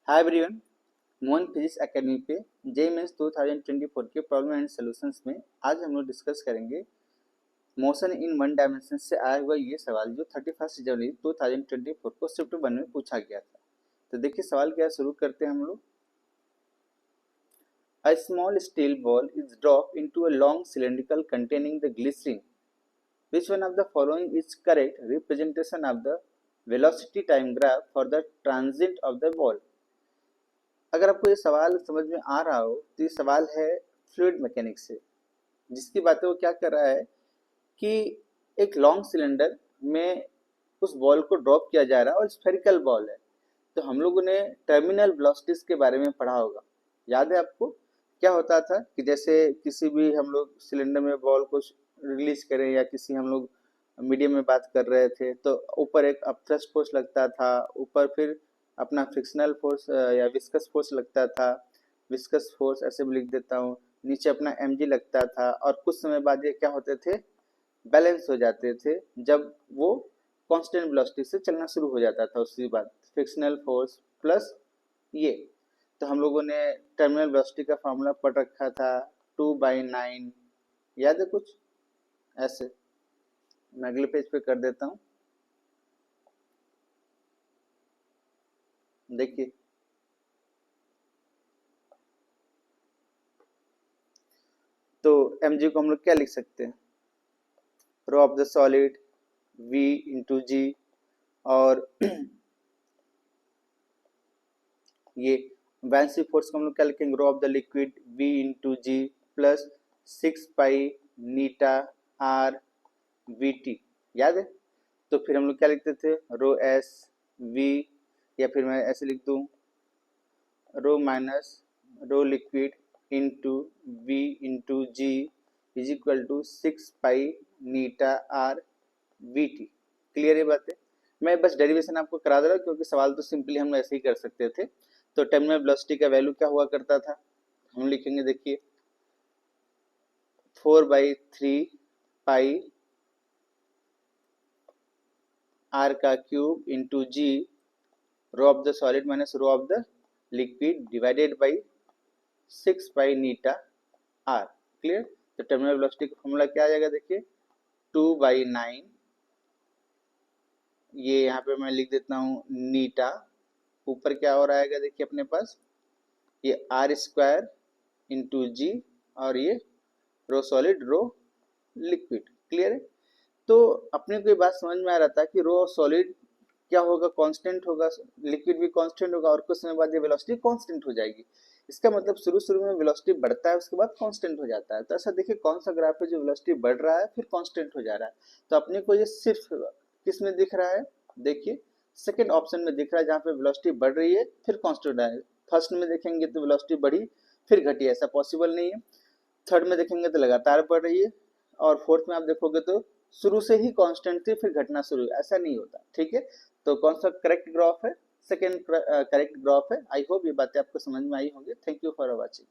Hi everyone, Mohan physics academy पे JEE mains 2024 के problem and solutions में आज हम लोग डिस्कस करेंगे मोशन इन वन डायमेंशन से आया हुआ ये सवाल जो 31 जनवरी 2024 को शिफ्ट 1 में पूछा गया था। तो देखिए सवाल क्या शुरू करते हैं हम लोग। A small steel ball is dropped into a long cylindrical containing the glycerin. Which one of the following is correct representation of the velocity time graph for the transit of the ball? अगर आपको ये सवाल समझ में आ रहा हो तो ये सवाल है फ्लूइड मैकेनिक्स से, जिसकी बात है वो क्या कर रहा है कि एक लॉन्ग सिलेंडर में उस बॉल को ड्रॉप किया जा रहा है और स्फेरिकल बॉल है। तो हम लोगों ने टर्मिनल वेलोसिटीज के बारे में पढ़ा होगा, याद है आपको? क्या होता था कि जैसे किसी भी हम लोग सिलेंडर में बॉल को रिलीज करें या किसी हम लोग मीडियम में बात कर रहे थे तो ऊपर एक अपथ्रस्ट फोर्स लगता था, ऊपर फिर अपना फ्रिक्शनल फोर्स या विस्कस फोर्स लगता था। विस्कस फोर्स ऐसे भी लिख देता हूँ, नीचे अपना mg लगता था और कुछ समय बाद ये क्या होते थे, बैलेंस हो जाते थे जब वो कांस्टेंट वेलोसिटी से चलना शुरू हो जाता था। उसके बाद फ्रिक्शनल फोर्स प्लस ये, तो हम लोगों ने टर्मिनल वेलोसिटी का फॉर्मूला पढ़ रखा था 2/9, याद है कुछ ऐसे। मैं अगले पेज पे कर देता हूँ, देखिए तो mg को हम लोग क्या लिख सकते हैं, rho of the solid v into g, और ये वैंसी फोर्स को हम लोग क्या लिखेंगे, rho of the liquid v into g plus 6 pi eta r v t, याद है? तो फिर हम लोग क्या लिखते थे, रो एस वी, या फिर मैं ऐसे लिख दूं rho minus rho liquid into v into g is equal to 6 pi eta r v t. Clear है बातें? मैं बस डेरिवेशन आपको करा दे रहा हूँ क्योंकि सवाल तो सिंपली हम ऐसे ही कर सकते थे। तो टर्मिनल वेलोसिटी का वैल्यू क्या हुआ करता था, हम लिखेंगे देखिए 4/3 पाई आर का cube into G, rho of the solid minus rho of the liquid divided by 6 pi eta R. Clear? तो टर्मिनल वेलोसिटी का फॉर्मूला क्या आ जाएगा, देखिए 2/9, ये यहाँ पे मैं लिख देता हूँ नीटा, ऊपर क्या हो रहा है देखिए अपने पास ये आर स्क्वायर इंटू जी, और ये रो सॉलिड रो लिक्विड। क्लियर है? तो अपने को ये बात समझ में आ रहा था कि रो सॉलिड क्या होगा, कांस्टेंट होगा, लिक्विड भी कांस्टेंट होगा और कुछ समय बाद ये वेलोसिटी कांस्टेंट हो जाएगी। इसका मतलब शुरू में वेलोसिटी बढ़ता है, उसके बाद कांस्टेंट हो जाता है। तो ऐसा देखिए कौन सा ग्राफ है जो वेलोसिटी बढ़ रहा है फिर कांस्टेंट हो जा रहा है। तो अपने को ये सिर्फ किस में दिख रहा है, देखिए सेकंड ऑप्शन में दिख रहा है जहाँ पे वेलोसिटी बढ़ रही है फिर कांस्टेंट है। फर्स्ट में देखेंगे तो वेलोसिटी बढ़ी फिर घटी, ऐसा पॉसिबल नहीं है। थर्ड में देखेंगे तो लगातार बढ़ रही है, और फोर्थ में आप देखोगे तो शुरू से ही कांस्टेंट थी फिर घटना शुरू, ऐसा नहीं होता। ठीक है? तो कौन सा करेक्ट ग्राफ है, सेकंड करेक्ट ग्राफ है। आई होप ये बातें आपको समझ में आई होंगी। Thank you for watching.